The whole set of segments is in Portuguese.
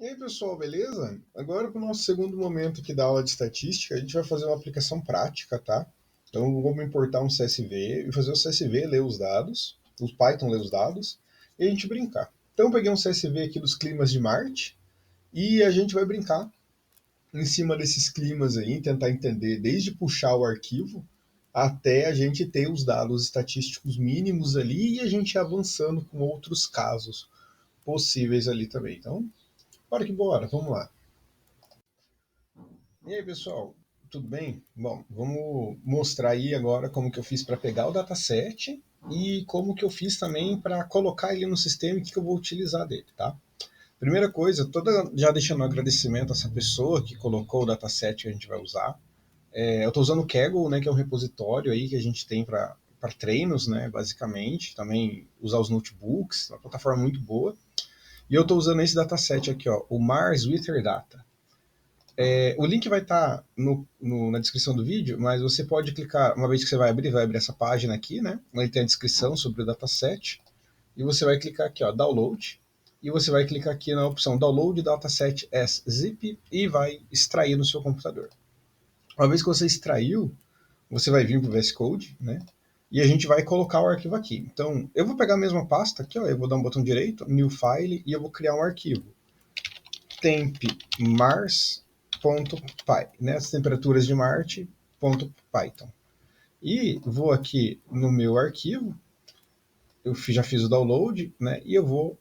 E aí, pessoal, beleza? Agora, para o nosso segundo momento aqui da aula de estatística, a gente vai fazer uma aplicação prática, tá? Então, vamos importar um CSV e fazer o CSV ler os dados, o Python ler os dados, e a gente brincar. Então, eu peguei um CSV aqui dos climas de Marte e a gente vai brincar em cima desses climas aí, tentar entender desde puxar o arquivo até a gente ter os dados estatísticos mínimos ali e a gente ir avançando com outros casos possíveis ali também. Então, bora que bora, vamos lá. E aí, pessoal, tudo bem? Bom, vamos mostrar aí agora como que eu fiz para pegar o dataset e como que eu fiz também para colocar ele no sistema e o que eu vou utilizar dele, tá? Primeira coisa, já deixando um agradecimento a essa pessoa que colocou o dataset que a gente vai usar. Eu estou usando o Kaggle, né, que é um repositório aí que a gente tem para treinos, né, basicamente. Também usar os notebooks, uma plataforma muito boa. E eu estou usando esse dataset aqui, ó, o Mars Wither Data. O link vai estar na descrição do vídeo, mas você pode clicar, uma vez que você vai abrir essa página aqui, né? Onde tem a descrição sobre o dataset, e você vai clicar aqui, ó, Download, e você vai clicar aqui na opção Download Dataset as Zip e vai extrair no seu computador. Uma vez que você extraiu, você vai vir para o VS Code, né? E a gente vai colocar o arquivo aqui. Então, eu vou pegar a mesma pasta aqui, ó, eu vou dar um botão direito, New File, e eu vou criar um arquivo. Temp Mars.py, né, as temperaturas de Marte.python. E vou aqui no meu arquivo, eu já fiz o download, né, e eu vou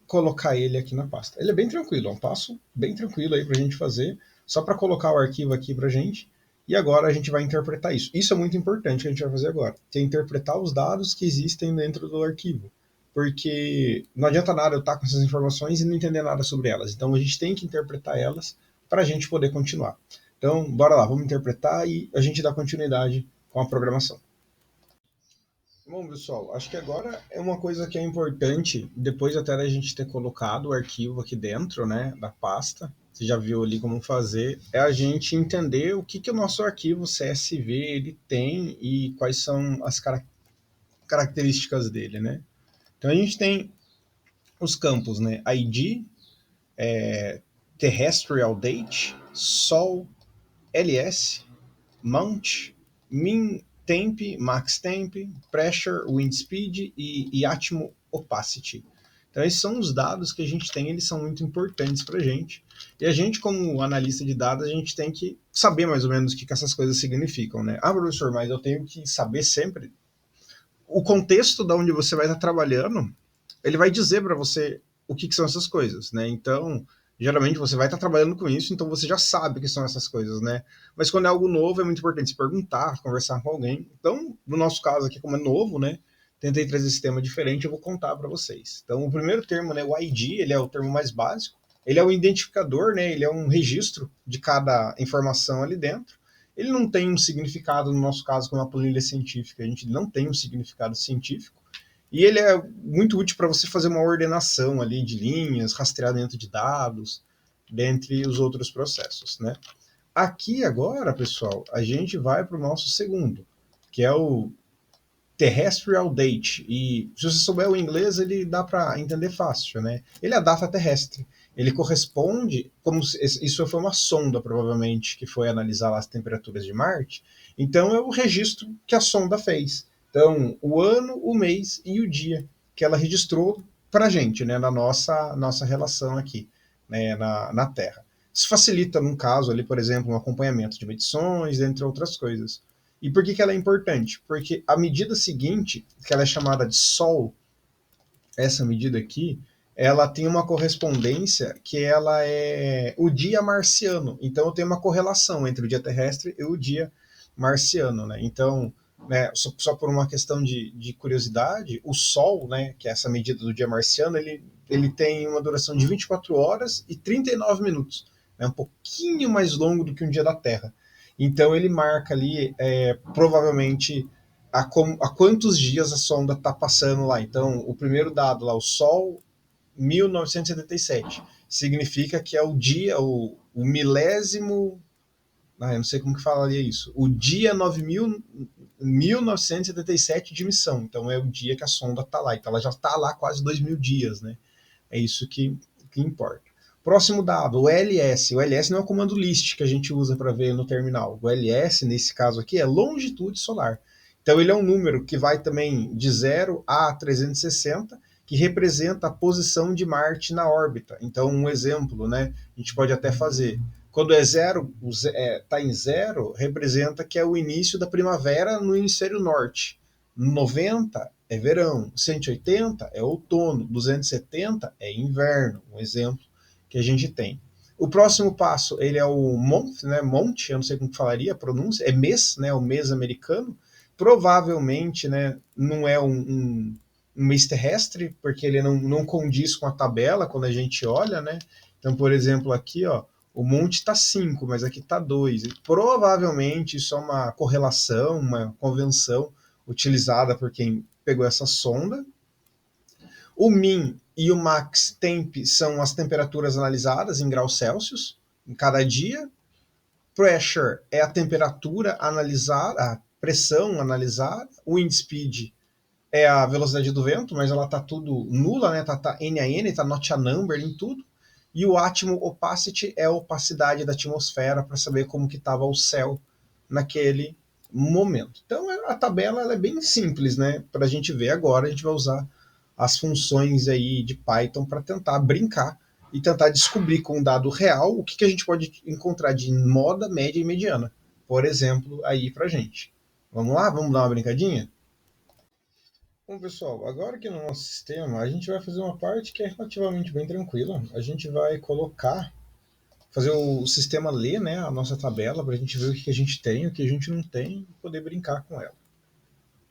colocar ele aqui na pasta. Ele é bem tranquilo, é um passo bem tranquilo aí para a gente fazer, só para colocar o arquivo aqui para a gente. E agora a gente vai interpretar isso. Isso é muito importante que a gente vai fazer agora, que é interpretar os dados que existem dentro do arquivo. Porque não adianta nada eu estar com essas informações e não entender nada sobre elas. Então a gente tem que interpretar elas para a gente poder continuar. Então, bora lá, vamos interpretar e a gente dá continuidade com a programação. Bom, pessoal, acho que agora é uma coisa que é importante, depois até da gente ter colocado o arquivo aqui dentro, né, da pasta, você já viu ali como fazer, é a gente entender o que o nosso arquivo CSV ele tem e quais são as características dele, né? Então a gente tem os campos, né, ID, Terrestrial Date, Sol, LS, Mount, Min Temp, Max Temp, Pressure, Wind Speed e Atmo Opacity. Então esses são os dados que a gente tem, eles são muito importantes para a gente. E a gente, como analista de dados, a gente tem que saber mais ou menos o que essas coisas significam, né? Ah, professor, mas eu tenho que saber sempre. O contexto de onde você vai estar trabalhando, ele vai dizer para você o que são essas coisas, né? Então, geralmente você vai estar trabalhando com isso, então você já sabe o que são essas coisas, né? Mas quando é algo novo, é muito importante se perguntar, conversar com alguém. Então, no nosso caso aqui, como é novo, né? Tentei trazer esse tema diferente, eu vou contar para vocês. Então, o primeiro termo, né, o ID, ele é o termo mais básico. Ele é o identificador, né? Ele é um registro de cada informação ali dentro. Ele não tem um significado, no nosso caso, como uma planilha científica, a gente não tem um significado científico. E ele é muito útil para você fazer uma ordenação ali de linhas, rastrear dentro de dados, dentre os outros processos, né? Aqui agora, pessoal, a gente vai para o nosso segundo, que é o terrestrial date. E se você souber o inglês, ele dá para entender fácil, né? Ele é a data terrestre. Ele corresponde, como isso foi uma sonda, provavelmente, que foi analisar lá as temperaturas de Marte. Então é o registro que a sonda fez. Então, o ano, o mês e o dia que ela registrou para a gente, né, na nossa relação aqui, né, na Terra. Isso facilita, num caso ali, por exemplo, um acompanhamento de medições, entre outras coisas. E por que ela é importante? Porque a medida seguinte, que ela é chamada de Sol, essa medida aqui, ela tem uma correspondência que ela é o dia marciano. Então eu tenho uma correlação entre o dia terrestre e o dia marciano, né? Então, né, só por uma questão de curiosidade, o Sol, né, que é essa medida do dia marciano, ele tem uma duração de 24 horas e 39 minutos. É um pouquinho mais longo do que um dia da Terra. Então ele marca ali, provavelmente, a quantos dias a sonda está passando lá. Então, o primeiro dado lá, o Sol 1977, significa que é o dia, o milésimo, eu não sei como que falaria isso, o dia 1977 de missão. Então, é o dia que a sonda está lá. Então, ela já está lá quase 2.000 dias, né? É isso que que importa. Próximo dado, o LS. O LS não é o comando list que a gente usa para ver no terminal. O LS, nesse caso aqui, é longitude solar. Então ele é um número que vai também de 0 a 360, que representa a posição de Marte na órbita. Então, um exemplo, né, a gente pode até fazer. Quando é zero, está em zero, representa que é o início da primavera no hemisfério norte. 90 é verão, 180 é outono, 270 é inverno, um exemplo que a gente tem. O próximo passo, ele é o month, né? Monte, eu não sei como falaria a pronúncia, é mês, né? O mês americano. Provavelmente, né? Não é um mês terrestre, porque ele não condiz com a tabela quando a gente olha, né? Então, por exemplo, aqui, ó, o monte está 5, mas aqui está 2. Provavelmente isso é uma correlação, uma convenção utilizada por quem pegou essa sonda. O min e o max temp são as temperaturas analisadas em graus Celsius em cada dia. Pressure é a temperatura analisada, a pressão analisada. Wind speed é a velocidade do vento, mas ela tá tudo nula, né? Tá NaN, tá not a number em tudo. E o atmo opacity é a opacidade da atmosfera para saber como que estava o céu naquele momento. Então a tabela ela é bem simples, né? Para a gente ver agora, a gente vai usar as funções aí de Python para tentar brincar e tentar descobrir com um dado real o que a gente pode encontrar de moda, média e mediana. Por exemplo, aí para gente. Vamos lá? Vamos dar uma brincadinha? Bom, pessoal, agora que no nosso sistema a gente vai fazer uma parte que é relativamente bem tranquila. A gente vai fazer o sistema ler, né, a nossa tabela para a gente ver o que a gente tem, o que a gente não tem e poder brincar com ela.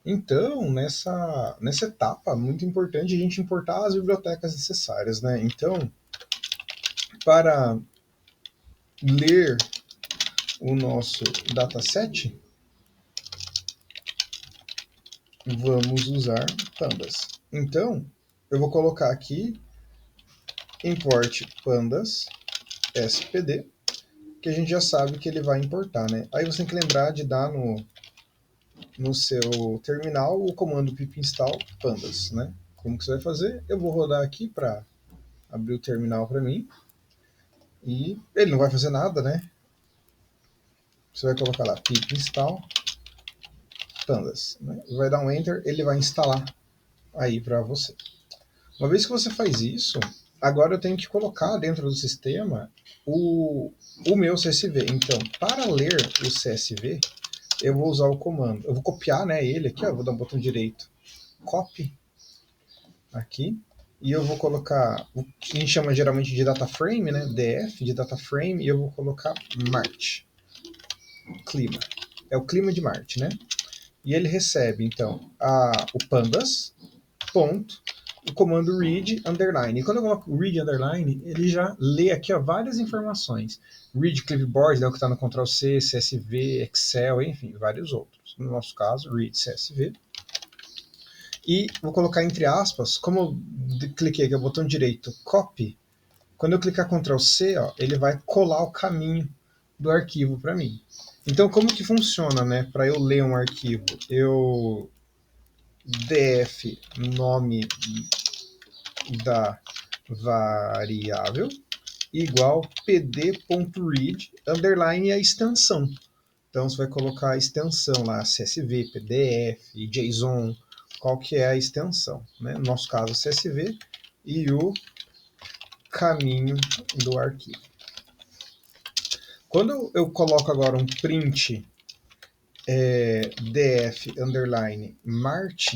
Então, nessa etapa, muito importante a gente importar as bibliotecas necessárias, né? Então, para ler o nosso dataset, vamos usar pandas. Então, eu vou colocar aqui import pandas spd, que a gente já sabe que ele vai importar, né? Aí você tem que lembrar de dar no seu terminal o comando pip install pandas, né? Como que você vai fazer? Eu vou rodar aqui para abrir o terminal para mim. E ele não vai fazer nada, né? Você vai colocar lá pip install pandas, né? Vai dar um enter, ele vai instalar aí para você. Uma vez que você faz isso, agora eu tenho que colocar dentro do sistema o meu CSV. Então, para ler o CSV, eu vou usar o comando. Eu vou copiar, né, ele aqui, ó, vou dar um botão direito, copy, aqui, e eu vou colocar, o que a gente chama geralmente de data frame, né, df, de data frame, e eu vou colocar Marte, clima. É o clima de Marte, né? E ele recebe, então, o pandas, ponto, o comando read underline. E quando eu coloco read underline, ele já lê aqui ó, várias informações. Read clipboard, é o que está no Ctrl C, CSV, Excel, enfim, vários outros. No nosso caso, read CSV. E vou colocar entre aspas, como eu cliquei aqui, o botão direito, copy, quando eu clicar Ctrl C, ó, ele vai colar o caminho do arquivo para mim. Então, como que funciona, né? Para eu ler um arquivo, eu df nome da variável igual pd.read underline a extensão. Então você vai colocar a extensão lá, CSV, PDF, JSON, qual que é a extensão, né? No nosso caso CSV e o caminho do arquivo. Quando eu coloco agora um print df underline Marte,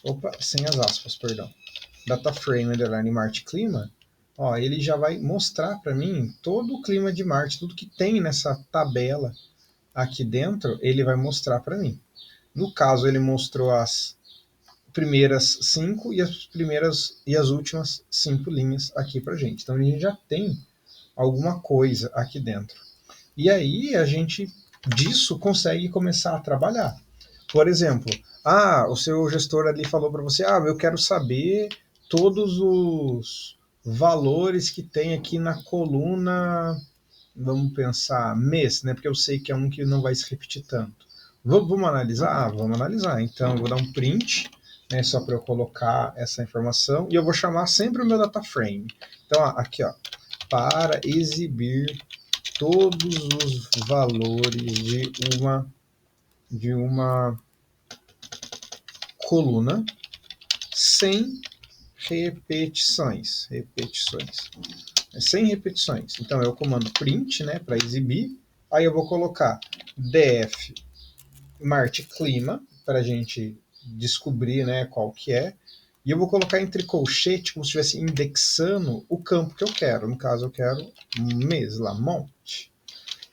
opa, sem as aspas, perdão, data frame underline Marte clima, ó, ele já vai mostrar para mim todo o clima de Marte, tudo que tem nessa tabela aqui dentro, ele vai mostrar para mim. No caso, ele mostrou as primeiras 5 e as últimas 5 linhas aqui para gente. Então a gente já tem alguma coisa aqui dentro. E aí a gente disso consegue começar a trabalhar. Por exemplo, o seu gestor ali falou para você, eu quero saber todos os valores que tem aqui na coluna, vamos pensar, mês, né? Porque eu sei que é um que não vai se repetir tanto. Vamos analisar? Vamos analisar. Então, eu vou dar um print né, só para eu colocar essa informação, e eu vou chamar sempre o meu data frame. Então, aqui, ó, para exibir todos os valores de uma coluna sem repetições. Sem repetições. Então, é o comando print, né, para exibir. Aí eu vou colocar df mart clima, para a gente descobrir, né, qual que é. E eu vou colocar entre colchete, como se estivesse indexando o campo que eu quero. No caso, eu quero mês lá, monte.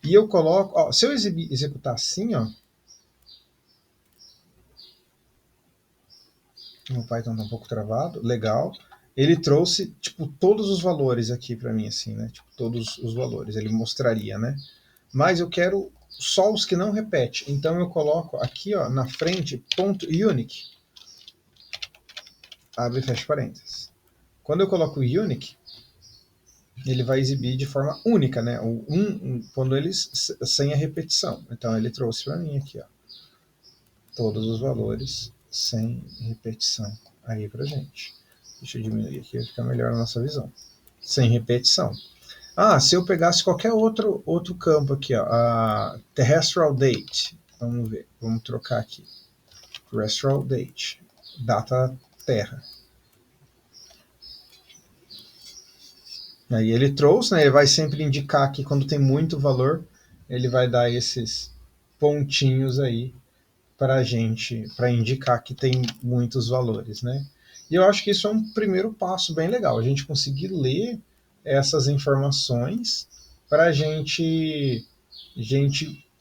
E eu coloco, ó, se eu executar assim, ó, meu Python tá um pouco travado, legal. Ele trouxe, tipo, todos os valores aqui para mim, assim, né? Tipo, todos os valores, ele mostraria, né? Mas eu quero só os que não repete. Então eu coloco aqui, ó, na frente, ponto unique. Abre e fecha parênteses. Quando eu coloco unique, ele vai exibir de forma única, né? Quando eles sem a repetição. Então ele trouxe para mim aqui, ó, todos os valores sem repetição aí pra gente. Deixa eu diminuir aqui, vai ficar melhor a nossa visão. Sem repetição. Se eu pegasse qualquer outro campo aqui, ó, a terrestrial date, vamos ver, vamos trocar aqui. Terrestrial date, data terra. Aí ele trouxe, né? Ele vai sempre indicar que quando tem muito valor, ele vai dar esses pontinhos aí para gente, para indicar que tem muitos valores, né? E eu acho que isso é um primeiro passo bem legal, a gente conseguir ler essas informações para a gente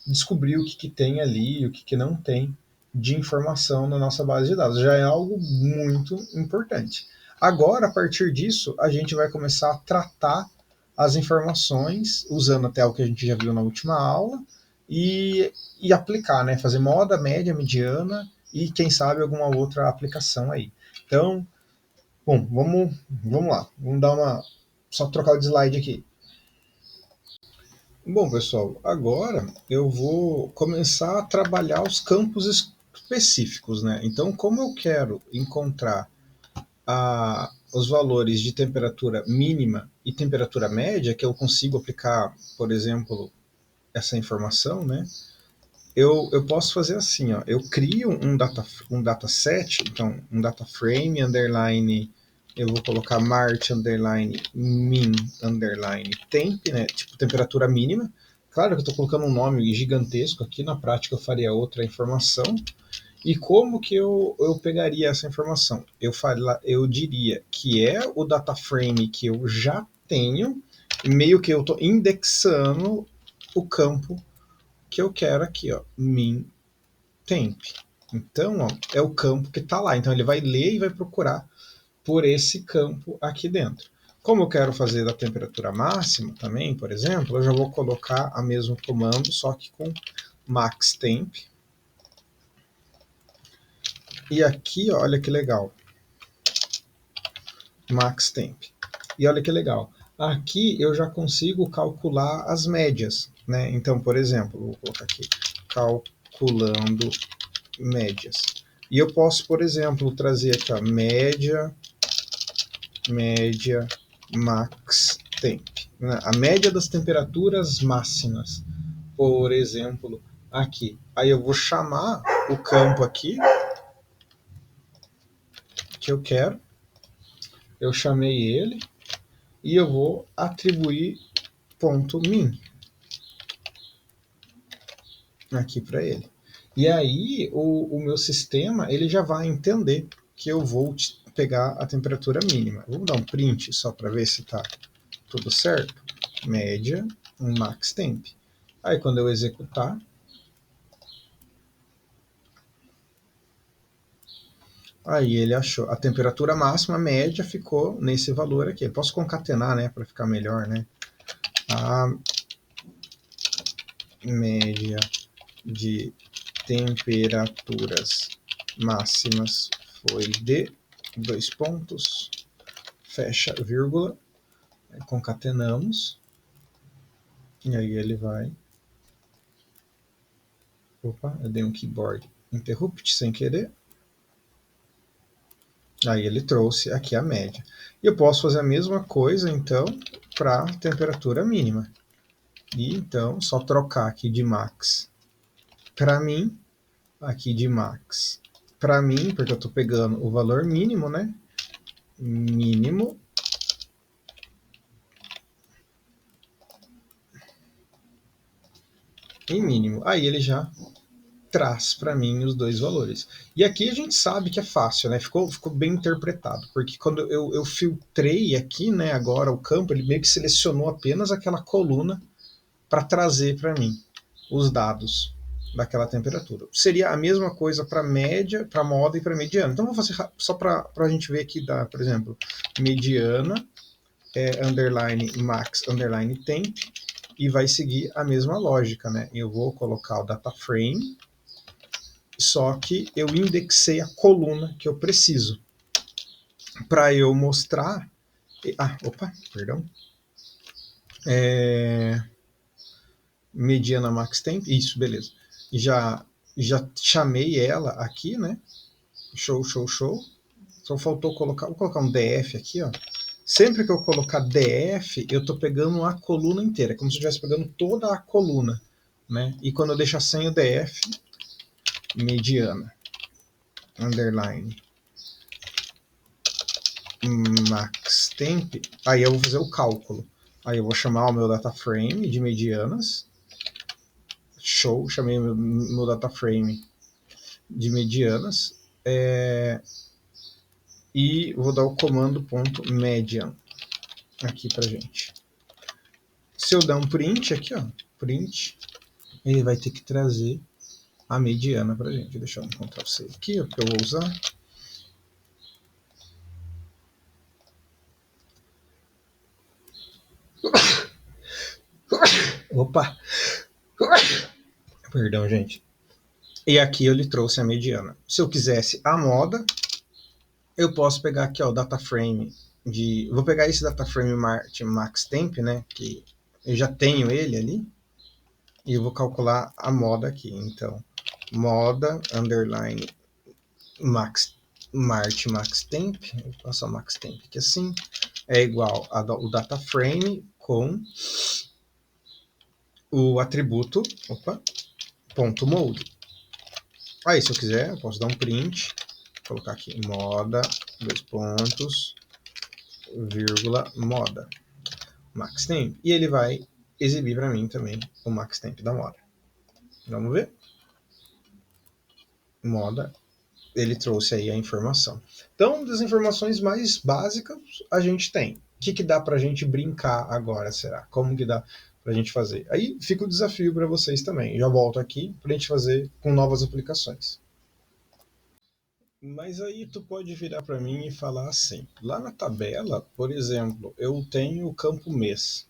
descobrir o que tem ali, o que não tem de informação na nossa base de dados. Já é algo muito importante. Agora, a partir disso, a gente vai começar a tratar as informações, usando até o que a gente já viu na última aula, e aplicar, né? Fazer moda, média, mediana e quem sabe alguma outra aplicação aí. Então, bom, vamos lá. Vamos dar uma. Só trocar o slide aqui. Bom, pessoal, agora eu vou começar a trabalhar os campos específicos, né? Então, como eu quero encontrar os valores de temperatura mínima e temperatura média, que eu consigo aplicar, por exemplo, essa informação, né? Eu posso fazer assim, ó, eu crio um dataset, então um data frame, underline, eu vou colocar Mart, underline, min, underline, temp, né, tipo temperatura mínima. Claro que eu estou colocando um nome gigantesco aqui, na prática eu faria outra informação. E como que eu pegaria essa informação? Eu diria que é o data frame que eu já tenho, meio que eu estou indexando o campo que eu quero aqui, ó, min temp. Então, ó, é o campo que está lá. Então, ele vai ler e vai procurar por esse campo aqui dentro. Como eu quero fazer da temperatura máxima também, por exemplo, eu já vou colocar a mesmo comando, só que com max temp. E aqui, ó, olha que legal. Max temp. E olha que legal. Aqui eu já consigo calcular as médias, né? Então, por exemplo, vou colocar aqui, calculando médias. E eu posso, por exemplo, trazer aqui a média max temp, né? A média das temperaturas máximas, por exemplo, aqui. Aí eu vou chamar o campo aqui que eu quero, eu chamei ele e eu vou atribuir ponto .min aqui para ele. E aí o meu sistema ele já vai entender que eu vou pegar a temperatura mínima. Vamos dar um print só para ver se está tudo certo. Média, um max temp. Aí quando eu executar, aí ele achou a temperatura máxima a média ficou nesse valor aqui. Eu posso concatenar, né, para ficar melhor, né? A média de temperaturas máximas foi de dois pontos, fecha vírgula, concatenamos, e aí ele vai. Opa, eu dei um keyboard interrupt sem querer. Aí ele trouxe aqui a média. E eu posso fazer a mesma coisa, então, para temperatura mínima. E então, só trocar aqui de max para mim, aqui de max para mim, porque eu estou pegando o valor mínimo, né? Mínimo. E mínimo. Aí ele já traz para mim os dois valores. E aqui a gente sabe que é fácil, né? Ficou bem interpretado, porque quando eu filtrei aqui, né, agora o campo, ele meio que selecionou apenas aquela coluna para trazer para mim os dados daquela temperatura. Seria a mesma coisa para média, para moda e para mediana. Então vou fazer só para a gente ver aqui, dá, por exemplo, mediana underline max underline temp e vai seguir a mesma lógica, né? Eu vou colocar o data frame, só que eu indexei a coluna que eu preciso para eu mostrar. Opa, perdão. Mediana max temp, isso, beleza. Já chamei ela aqui, né? Show. Só faltou colocar, vou colocar um DF aqui, ó. Sempre que eu colocar DF, eu tô pegando a coluna inteira, como se eu estivesse pegando toda a coluna, né? E quando eu deixar sem o DF, mediana, underline, max temp, aí eu vou fazer o cálculo. Aí eu vou chamar o meu data frame de medianas. Show, chamei meu data frame de medianas. E vou dar o comando .median aqui pra gente. Se eu der um print aqui, ó, print, ele vai ter que trazer a mediana pra gente. Deixa eu encontrar você aqui, ó, que eu vou usar. Opa! Perdão, gente. E aqui eu lhe trouxe a mediana. Se eu quisesse a moda, eu posso pegar aqui, ó, o data frame de... Vou pegar esse data frame max temp, né, que eu já tenho ele ali, e eu vou calcular a moda aqui. Então, moda, underline, max temp, vou passar o max temp aqui assim, é igual ao data frame com o atributo, ponto mode. Aí, se eu quiser, eu posso dar um print, colocar aqui moda, dois pontos, vírgula, moda, max temp. E ele vai exibir para mim também o max temp da moda. Vamos ver? Moda, ele trouxe aí a informação. Então, das informações mais básicas a gente tem. O que dá para a gente brincar agora, será? Como que dá para a gente fazer? Aí fica o desafio para vocês também. Já volto aqui para a gente fazer com novas aplicações. Mas aí tu pode virar para mim e falar assim, lá na tabela, por exemplo, eu tenho o campo mês.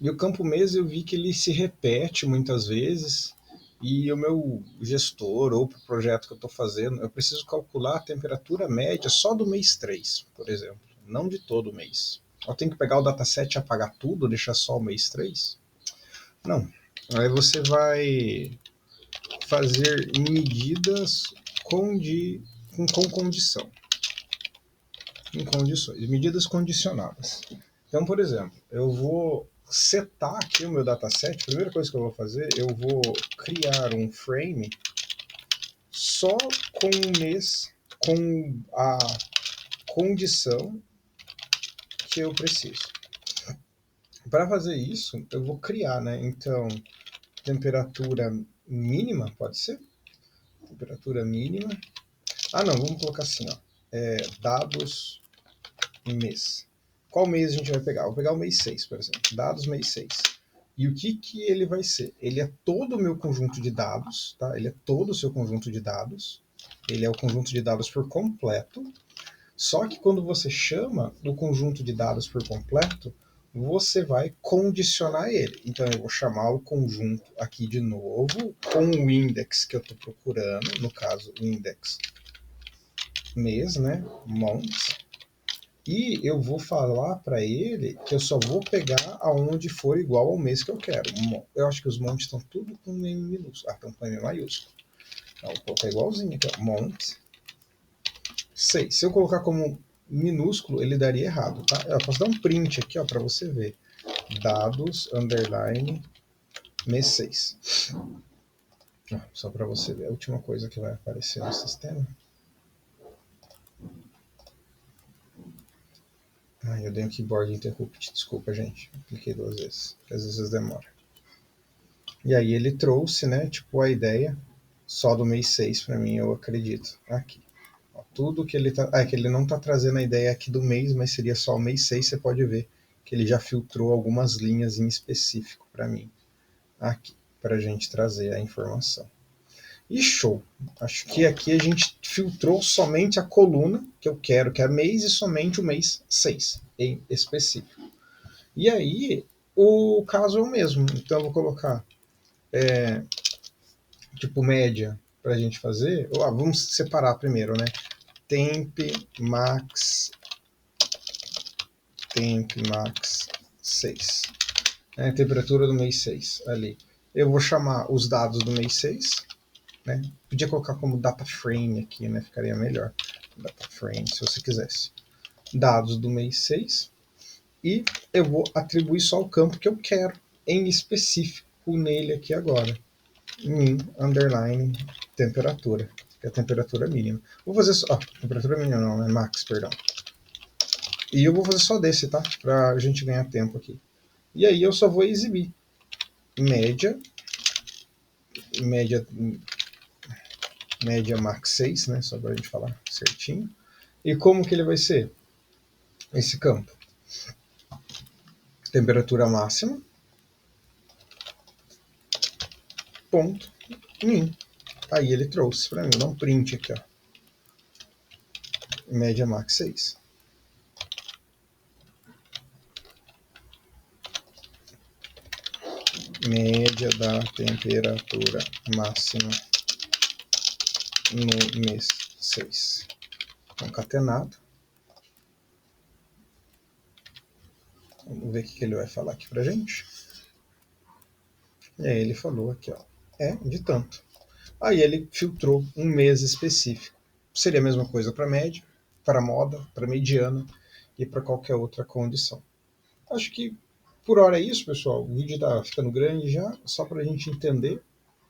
E o campo mês eu vi que ele se repete muitas vezes e o meu gestor ou para o projeto que eu estou fazendo, eu preciso calcular a temperatura média só do mês 3, por exemplo, não de todo o mês. Eu tenho que pegar o dataset e apagar tudo, deixar só o mês 3? Não. Aí você vai fazer medidas com condição. Em condições, medidas condicionadas. Então, por exemplo, eu vou setar aqui o meu dataset. A primeira coisa que eu vou fazer, eu vou criar um frame só com o mês, com a condição que eu preciso. Para fazer isso, eu vou criar, né? Então, temperatura mínima, pode ser? Temperatura mínima. Não, vamos colocar assim, ó. Dados mês. Qual mês a gente vai pegar? Vou pegar o mês 6, por exemplo. Dados mês 6. E o que ele vai ser? Ele é todo o meu conjunto de dados, tá? Ele é todo o seu conjunto de dados. Ele é o conjunto de dados por completo. Só que quando você chama o conjunto de dados por completo, você vai condicionar ele. Então eu vou chamar o conjunto aqui de novo com o index que eu estou procurando, no caso o index mês, né? Month. E eu vou falar para ele que eu só vou pegar aonde for igual ao mês que eu quero. Eu acho que os montes estão tudo com M minúsculo. Estão com M maiúsculo. Então, vou colocar igualzinho aqui, ó. Monte. 6. Se eu colocar como minúsculo, ele daria errado, tá? Eu posso dar um print aqui, ó, para você ver. Dados, underline, mês 6. Só para você ver a última coisa que vai aparecer no sistema. Eu dei um keyboard interrupt, desculpa, gente. Cliquei 2 vezes, porque às vezes demora. E aí ele trouxe, né, tipo, a ideia só do mês 6 para mim, eu acredito. Aqui. Ó, tudo que ele tá. É que ele não tá trazendo a ideia aqui do mês, mas seria só o mês 6, você pode ver que ele já filtrou algumas linhas em específico para mim. Aqui, para a gente trazer a informação. E show! Acho que aqui a gente filtrou somente a coluna que eu quero, que é mês, e somente o mês 6, em específico. E aí, o caso é o mesmo. Então, eu vou colocar tipo média para a gente fazer. Vamos separar primeiro, né? Temp max 6. Temperatura do mês 6 ali. Eu vou chamar os dados do mês 6. Né? Podia colocar como data frame aqui, né? Ficaria melhor. Data frame, se você quisesse. Dados do mês 6. E eu vou atribuir só o campo que eu quero em específico nele aqui agora. Min underline temperatura, que é a temperatura mínima. Vou fazer só. Temperatura mínima não, é max, perdão. E eu vou fazer só desse, tá? Pra gente ganhar tempo aqui. E aí eu só vou exibir média max 6, né? Só pra gente falar certinho. E como que ele vai ser? Esse campo. Temperatura máxima. Ponto. Min. Aí ele trouxe pra mim. Vou dar um print aqui, ó. Média max 6. Média da temperatura máxima no mês 6. Concatenado. Vamos ver o que ele vai falar aqui pra gente. E aí ele falou aqui, ó. De tanto. Aí ele filtrou um mês específico. Seria a mesma coisa para média, para moda, para mediana e para qualquer outra condição. Acho que por hora é isso, pessoal. O vídeo está ficando grande já, só para a gente entender.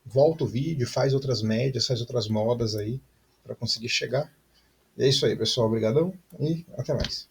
Volta o vídeo, faz outras médias, faz outras modas aí para conseguir chegar. E é isso aí, pessoal. Obrigadão e até mais.